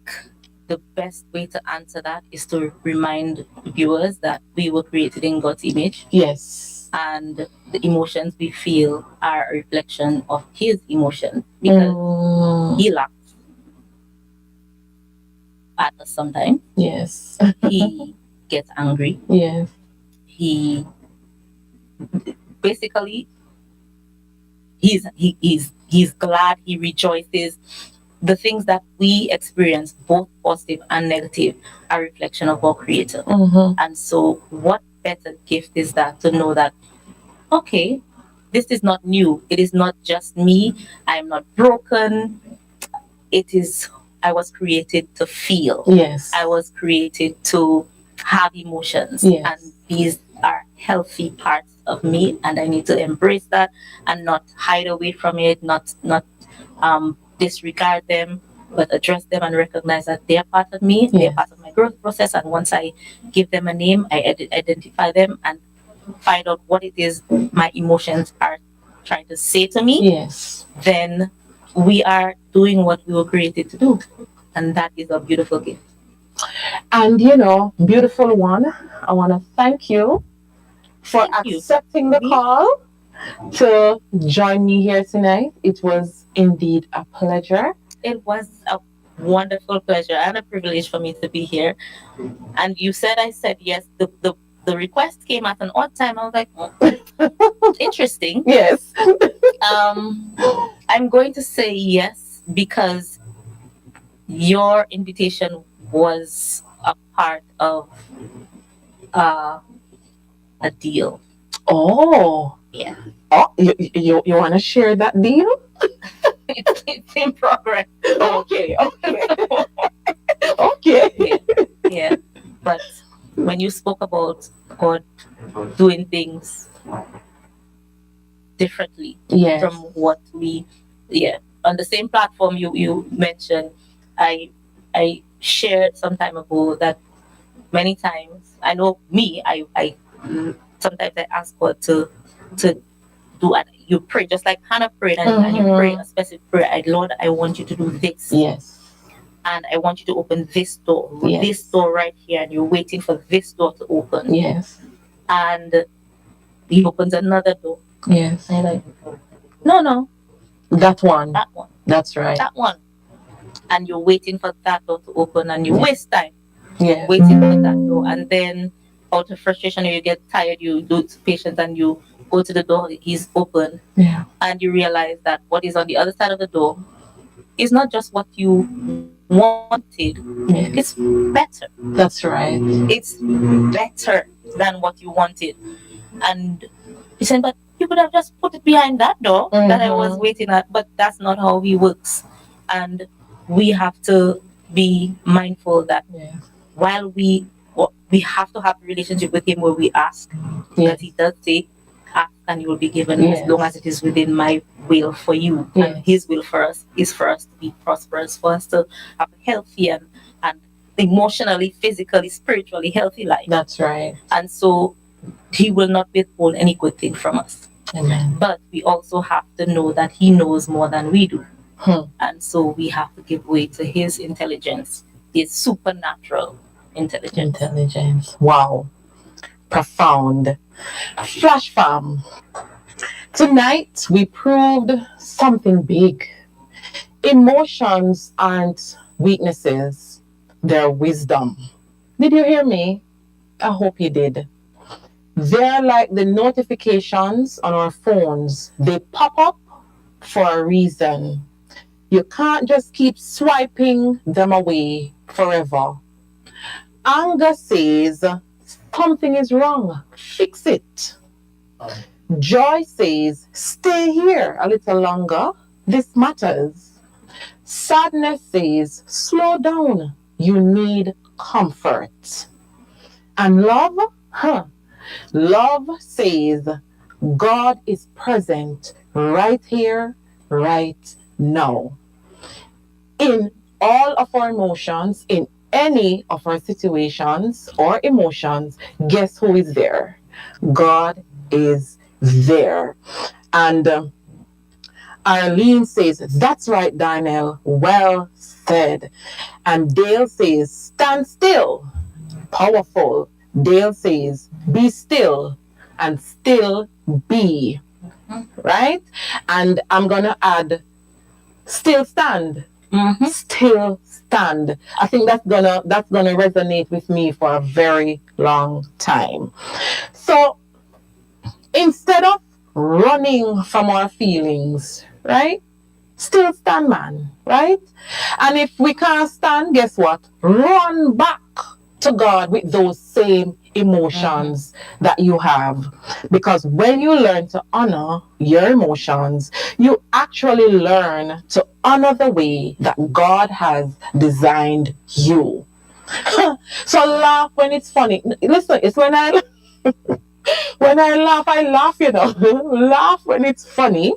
the best way to answer that is to remind viewers that we were created in God's image. Yes. And the emotions we feel are a reflection of His emotion because He laughs at us sometimes. Yes. He gets angry. Yes. He basically he's glad, he rejoices. The things that we experience, both positive and negative, are a reflection of our Creator. And so what better gift is that to know that, okay, this is not new. It is not just me. I am not broken. It is, I was created to feel. Yes. I was created to have emotions. Yes. And these are healthy parts of me. And I need to embrace that and not hide away from it, not disregard them, but address them and recognize that they're part of me, they're part of my growth process. And once I give them a name, I identify them and find out what it is my emotions are trying to say to me, then we are doing what we were created to do. And that is a beautiful gift. And you know, beautiful one, I want to thank you for accepting the call to join me here tonight. It was indeed a pleasure. It was a wonderful pleasure and a privilege for me to be here. And you said I said yes. The request came at an odd time. I was like, interesting. Yes. I'm going to say yes because your invitation was a part of a deal. Oh. Yeah. Oh, you want to share that deal? It's in progress. Okay. Okay. Yeah. But when you spoke about God doing things differently from what we, on the same platform you mentioned, I shared some time ago that many times, I know me, I sometimes I ask God to you pray just like Hannah prayed, and you pray a specific prayer. Lord, I want you to do this. Yes. And I want you to open this door. Yes. This door right here, and you're waiting for this door to open. Yes. And he opens another door. Yes. And you're like, no. That one. That one. That's right. That one. And you're waiting for that door to open, and you waste time. Yeah. Waiting for that door. And then out of frustration, you get tired, you lose patience, and you go to the door, he's open. Yeah. And you realize that what is on the other side of the door is not just what you wanted, it's better. That's right. It's better than what you wanted. And he said, but you could have just put it behind that door that I was waiting at. But that's not how he works. And we have to be mindful that while we have to have a relationship with him where we ask, that he does say, ask and you will be given, as long as it is within my will for you. And his will for us is for us to be prosperous, for us to have a healthy and emotionally, physically, spiritually healthy life. That's right. And so he will not withhold any good thing from us. Amen. But we also have to know that he knows more than we do. And so we have to give way to his intelligence, his supernatural intelligence. Wow. Profound. Flash fam. Tonight we proved something big. Emotions aren't weaknesses, they're wisdom. Did you hear me? I hope you did. They're like the notifications on our phones. They pop up for a reason. You can't just keep swiping them away forever. Anger says something is wrong. Fix it. Joy says stay here a little longer. This matters. Sadness says slow down. You need comfort. And love? Love says God is present right here, right now. In all of our emotions, in any of our situations or emotions, guess who is there? God is there. And Arlene says, that's right, Darnell, well said. And Dale says, stand still. Powerful. Dale says, be still and still be. Right? And I'm going to add, still stand. Still stand. I think that's gonna resonate with me for a very long time. So instead of running from our feelings, right? Still stand, man, right? And if we can't stand, guess what? Run back to God with those same emotions that you have. Because when you learn to honor your emotions, you actually learn to honor the way that God has designed you. So laugh when it's funny. Listen, it's when I laugh, you know. Laugh when it's funny.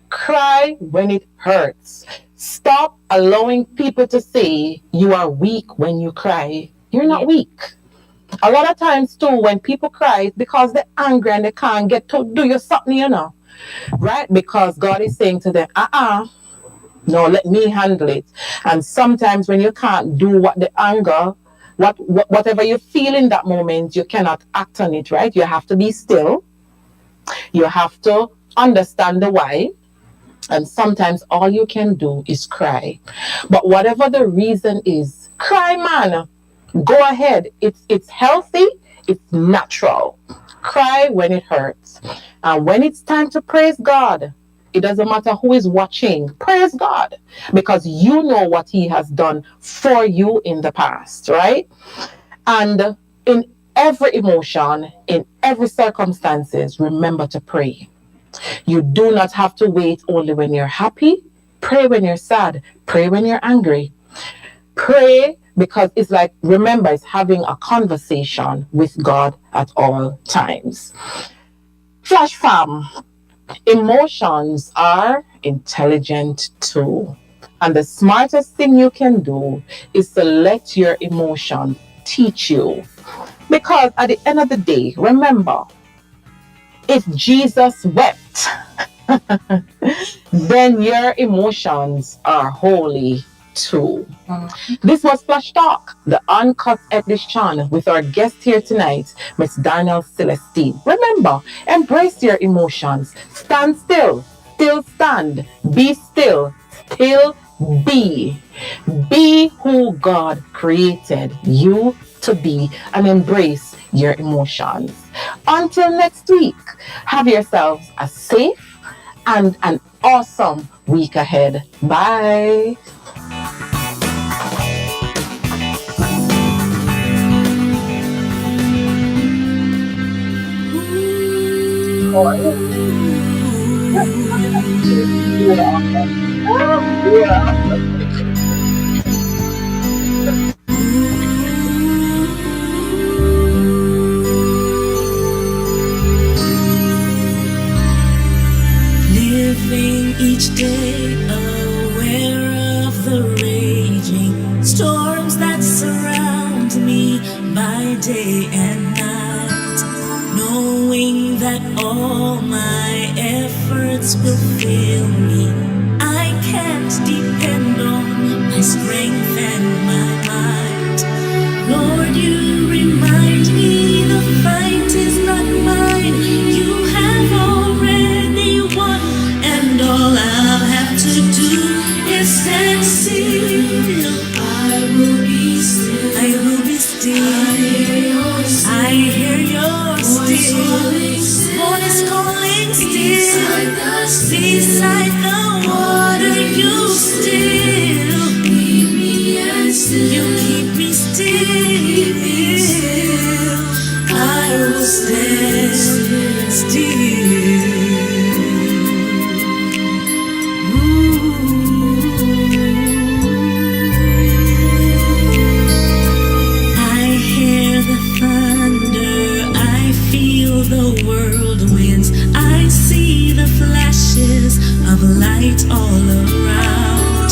Cry when it hurts. Stop allowing people to say you are weak when you cry. You're not weak. A lot of times too, when people cry, it's because they're angry and they can't get to do you something, you know. Right? Because God is saying to them, no, let me handle it. And sometimes when you can't do what the anger, whatever you feel in that moment, you cannot act on it, right? You have to be still. You have to understand the why. And sometimes all you can do is cry. But whatever the reason is, cry, man. Go ahead. It's healthy. It's natural. Cry when it hurts. And when it's time to praise God, it doesn't matter who is watching. Praise God. Because you know what he has done for you in the past, right? And in every emotion, in every circumstances, remember to pray. You do not have to wait only when you're happy. Pray when you're sad. Pray when you're angry. Pray because it's like, remember, it's having a conversation with God at all times. Flash fam, emotions are intelligent too. And the smartest thing you can do is to let your emotion teach you. Because at the end of the day, remember, if Jesus wept, then your emotions are holy too. This was Flash Talk, the uncut edition with our guest here tonight, Miss Danielle Celestine. Remember, embrace your emotions. Stand still, still stand. Be still, still be. Be who God created you to be and embrace your emotions. Until next week, have yourselves a safe and an awesome week ahead. Bye. Living each day aware of the raging storms that surround me by day and night, knowing that all my efforts will fail me. I can't depend on my strength and my might. Lord, you remind me the fight is not mine. You have already won, and all I'll have to do is stand still. I will be still. I will be still. I hear your still voice calling still. Beside the water, you still keep me and still. You keep me still. I will stand still. I hear the thunder, I feel the whirlwinds, I see the flashes of light all around.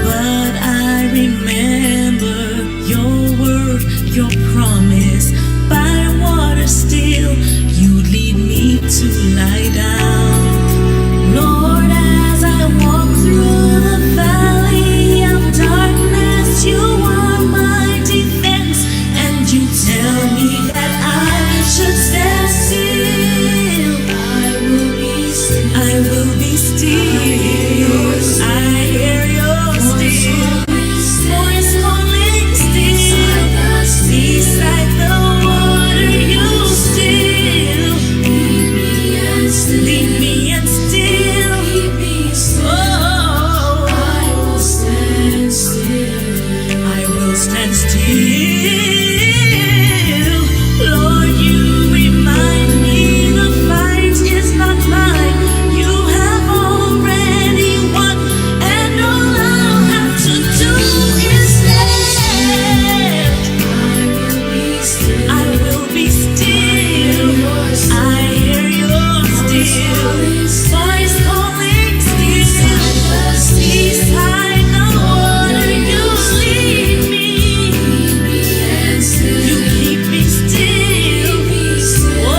But I remember your word, your promise. By water still, you'd lead me to lie down. Lord, as I walk through the valley of darkness, you are my defense, and you tell me that I should stand still. I will be still. I will be still. I hear your still voice calling still. Beside the water, you still lead me and still. Oh, I will stand still. I will stand still. Lord, you remind me the fight is not mine. You have already won, and all I'll have to do is stand. I will be still. I hear your still voice calling still. Beside the water, you lead me. You keep me still. Oh,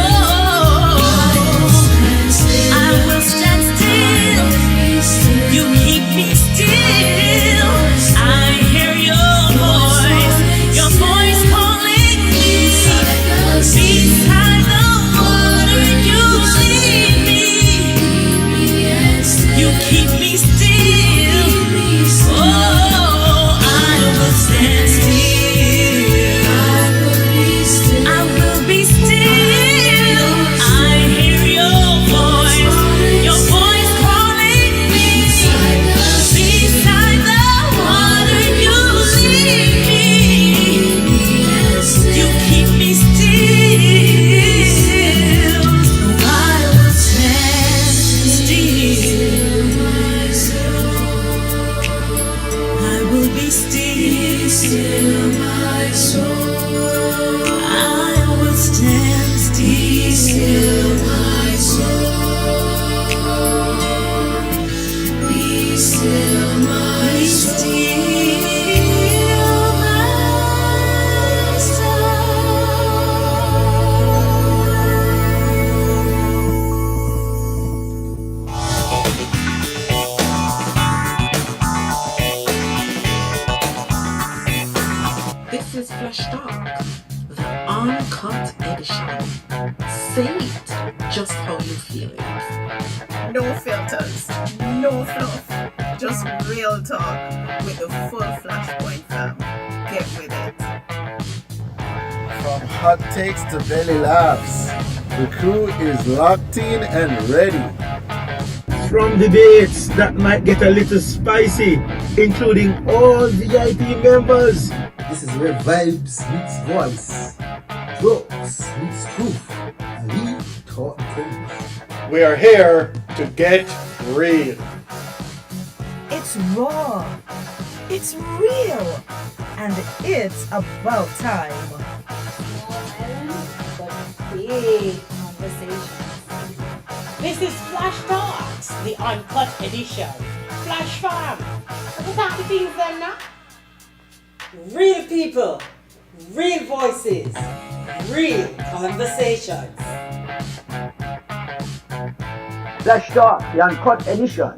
I will stand still. You keep me still. I hear your voice calling me. Beside the water, you lead me. Flash Talk, the Uncut Edition. Say it just how you feel it. No filters, no fluff, just real talk with the full Flashpoint fam. Get with it. From hot takes to belly laughs, the crew is locked in and ready. From debates that might get a little spicy, including all VIP members. This is where vibes meets voice, jokes meets truth, and we talk things. We are here to get real. It's raw, it's real, and it's about time. Big conversations. This is Flash Talks, the Uncut Edition. Flash Fam. What are the things then now? Real people, real voices, real conversations. Flash Talk, the Uncut Edition.